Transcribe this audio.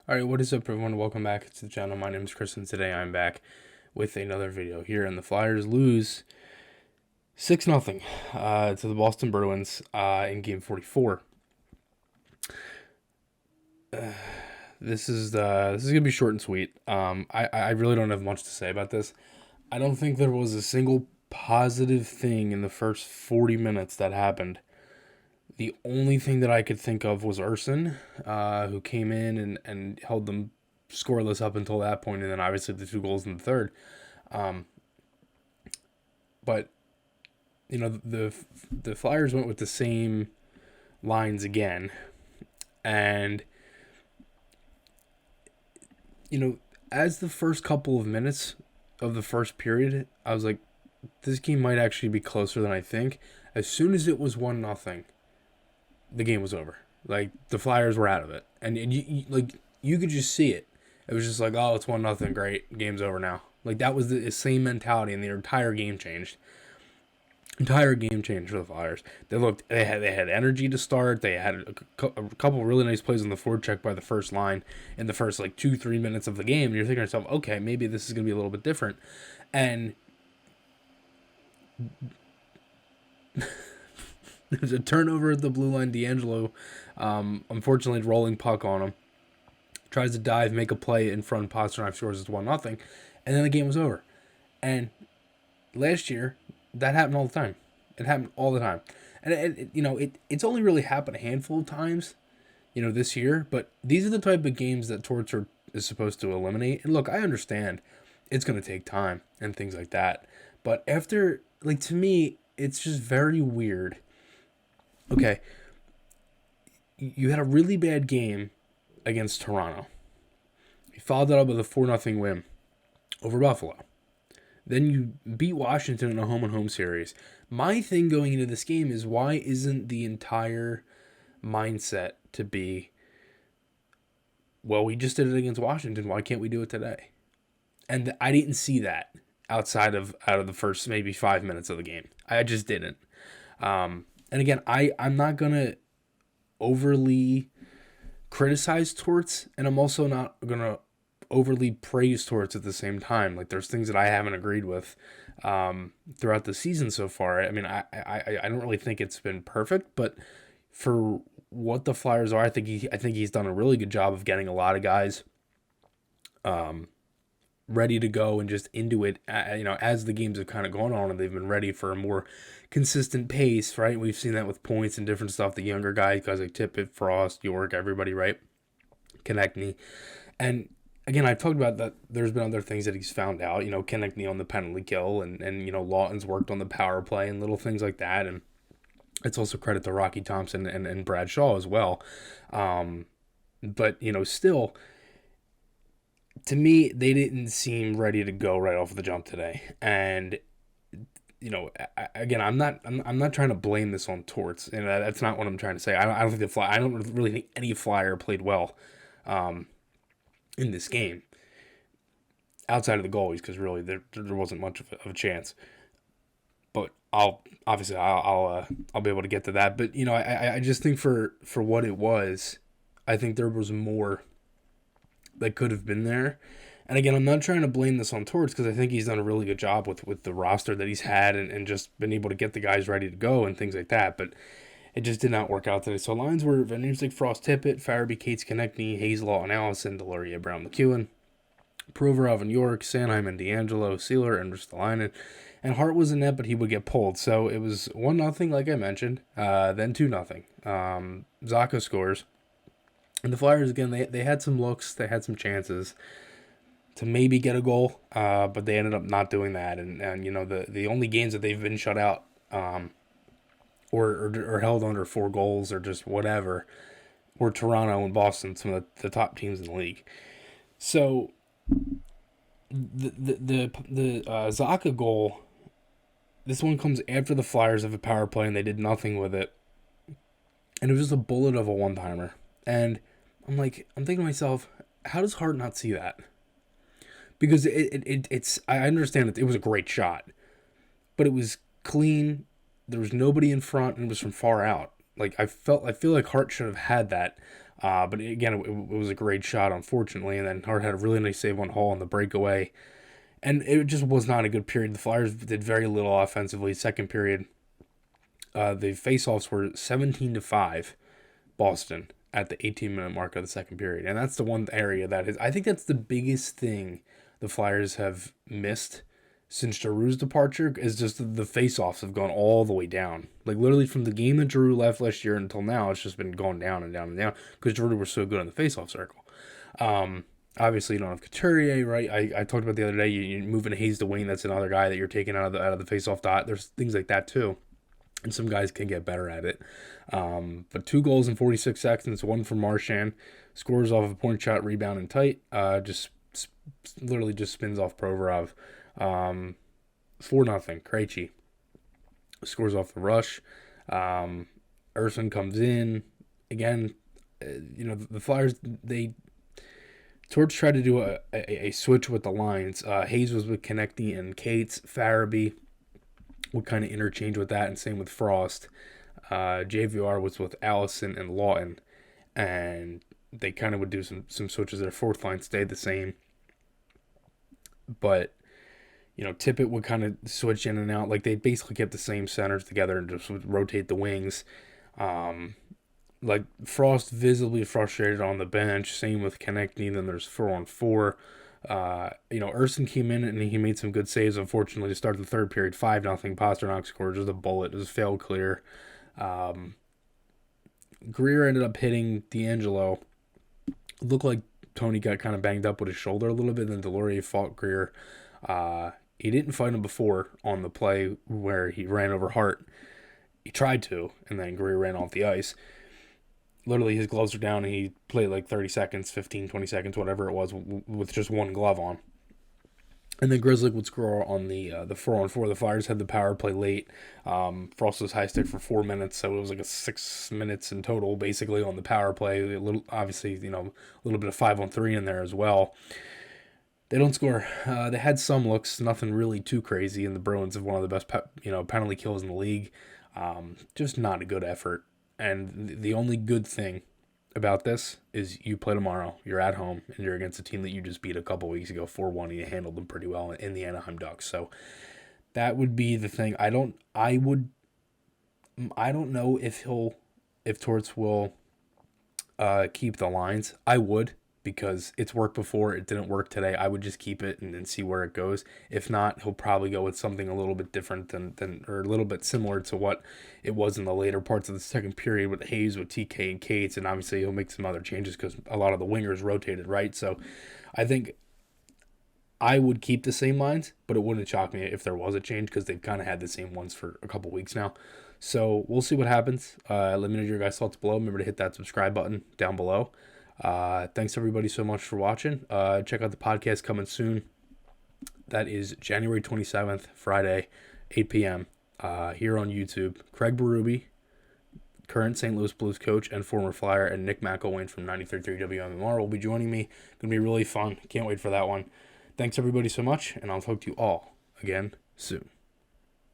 Alright, what is up everyone? Welcome back to the channel. My name is Chris and today I'm back with another video here, and the Flyers lose 6-0 to the Boston Bruins in game 44. This is gonna be short and sweet. I really don't have much to say about this. I don't think there was a single positive thing in the first 40 minutes that happened. The only thing that I could think of was Urson, who came in and held them scoreless up until that point, and then obviously the 2 goals in the third. But you know, the Flyers went with the same lines again, and you know, as the first couple of minutes of the first period, I was like, this game might actually be closer than I think. As soon as it was 1-0. The game was over. Like, the Flyers were out of it, and you could just see it. It was just like, oh, it's 1-0, great, game's over now. Like, that was the same mentality, and the entire game changed. Entire game changed for the Flyers. They had energy to start. They had a couple really nice plays on the forecheck by the first line in the first 2-3 minutes of the game. And you're thinking to yourself, okay, maybe this is gonna be a little bit different, and there's a turnover at the blue line. D'Angelo, unfortunately, rolling puck on him. Tries to dive, make a play in front. Pasternak scores. It's 1-0, and then the game was over. And last year, that happened all the time. It happened all the time, and it's only really happened a handful of times, this year. But these are the type of games that Torts is supposed to eliminate. And look, I understand it's going to take time and things like that, but after, to me, it's just very weird. Okay, you had a really bad game against Toronto. You followed that up with a 4-0 win over Buffalo. Then you beat Washington in a home-and-home series. My thing going into this game is, why isn't the entire mindset to be, well, we just did it against Washington, why can't we do it today? And I didn't see that out of the first maybe 5 minutes of the game. I just didn't. And again, I'm not going to overly criticize Torts, and I'm also not going to overly praise Torts at the same time. Like, there's things that I haven't agreed with throughout the season so far. I mean, I don't really think it's been perfect, but for what the Flyers are, I think he's done a really good job of getting a lot of guys ready to go and just into it, as the games have kind of gone on, and they've been ready for a more consistent pace, right? We've seen that with points and different stuff. The younger guys like Tippett, Frost, York, everybody, right? Konechny. And again, I've talked about that there's been other things that he's found out, Konechny on the penalty kill, and Lawton's worked on the power play and little things like that. And it's also credit to Rocky Thompson and Brad Shaw as well. But, still, to me, they didn't seem ready to go right off the jump today. And again, I'm not trying to blame this on Torts, and that's not what I'm trying to say. I don't really think any Flyer played well in this game outside of the goalies, because really there wasn't much of a chance. But I'll be able to get to that. But I just think for what it was, I think there was more that could have been there. And again, I'm not trying to blame this on Torts, because I think he's done a really good job with the roster that he's had, and just been able to get the guys ready to go and things like that. But it just did not work out today. So lines were names like Frost, Tippett, Farabee, Cates, Konechny, Hazelot, and Allison, Deloria, Brown, McEwen, Provorov and York, Sanheim and D'Angelo, Sealer and Ristolainen. And Hart was in net, but he would get pulled. So it was 1-0, like I mentioned, then 2-0. Zacha scores. And the Flyers, again, they had some looks, they had some chances to maybe get a goal, but they ended up not doing that. And the only games that they've been shut out or held under 4 goals or just whatever were Toronto and Boston, some of the top teams in the league. So the Zacha goal, this one comes after the Flyers have a power play and they did nothing with it, and it was just a bullet of a one-timer. And I'm thinking to myself, how does Hart not see that? Because it's I understand it was a great shot, but it was clean. There was nobody in front, and it was from far out. I feel like Hart should have had that. But again, it was a great shot, unfortunately. And then Hart had a really nice save on Hall on the breakaway. And it just was not a good period. The Flyers did very little offensively. Second period, the faceoffs were 17-5 Boston at the 18-minute mark of the second period. And that's the one area that is, I think that's the biggest thing the Flyers have missed since Giroux's departure, is just the faceoffs have gone all the way down. Like literally from the game that Giroux left last year until now, it's just been going down and down and down because Giroux was so good on the faceoff circle. Obviously, you don't have Couturier, right? I talked about the other day, you're moving Hayes to wing. That's another guy that you're taking out of the faceoff dot. There's things like that too. And some guys can get better at it. But 2 goals in 46 seconds, one from Marchand. Scores off a point shot, rebound, and tight. Literally just spins off Provorov. 4-0. Krejci scores off the rush. Urson comes in. Again, the Flyers, Torch tried to do a switch with the lines. Hayes was with Konechny and Cates. Farabee would kind of interchange with that, and same with Frost. JVR was with Allison and Lawton, and they kind of would do some switches. Their fourth line stayed the same, but Tippett would kind of switch in and out. Like they basically kept the same centers together and just would rotate the wings. Like Frost visibly frustrated on the bench. Same with Konechny. Then there's 4-on-4. Urson came in and he made some good saves. Unfortunately, to start the third period, 5-0. Pasternak scored just a bullet. It was failed clear. Greer ended up hitting D'Angelo. Looked like Tony got kind of banged up with his shoulder a little bit. Then Delorier fought Greer. He didn't fight him before on the play where he ran over Hart. He tried to, and then Greer ran off the ice. Literally, his gloves were down, and he played like 30 seconds, 15, 20 seconds, whatever it was, with just one glove on. And then Grizzly would score on the 4-on-4. The Flyers had the power play late. Frost was high stick for 4 minutes, so it was like 6 minutes in total, basically, on the power play. A little, obviously, a little bit of 5-on-3 in there as well. They don't score. They had some looks, nothing really too crazy, and the Bruins have one of the best penalty kills in the league. Just not a good effort. And the only good thing about this is you play tomorrow, you're at home, and you're against a team that you just beat a couple weeks ago, 4-1, and you handled them pretty well in the Anaheim Ducks. So that would be the thing. I don't know if Torts will keep the lines. I would, because it's worked before. It didn't work today. I would just keep it and see where it goes. If not, he'll probably go with something a little bit different than or a little bit similar to what it was in the later parts of the second period with Hayes, with TK and Cates, and obviously he'll make some other changes because a lot of the wingers rotated, right? So I think I would keep the same lines, but it wouldn't shock me if there was a change because they've kind of had the same ones for a couple weeks now. So we'll see what happens. Let me know your guys' thoughts below. Remember to hit that subscribe button down below. Thanks everybody so much for watching. Check out the podcast coming soon. That is January 27th, Friday, 8 p.m. Here on YouTube. Craig Berube, current St. Louis Blues coach and former Flyer, and Nick McElwain from 93.3 WMMR will be joining me. Going to be really fun. Can't wait for that one. Thanks everybody so much, and I'll talk to you all again soon.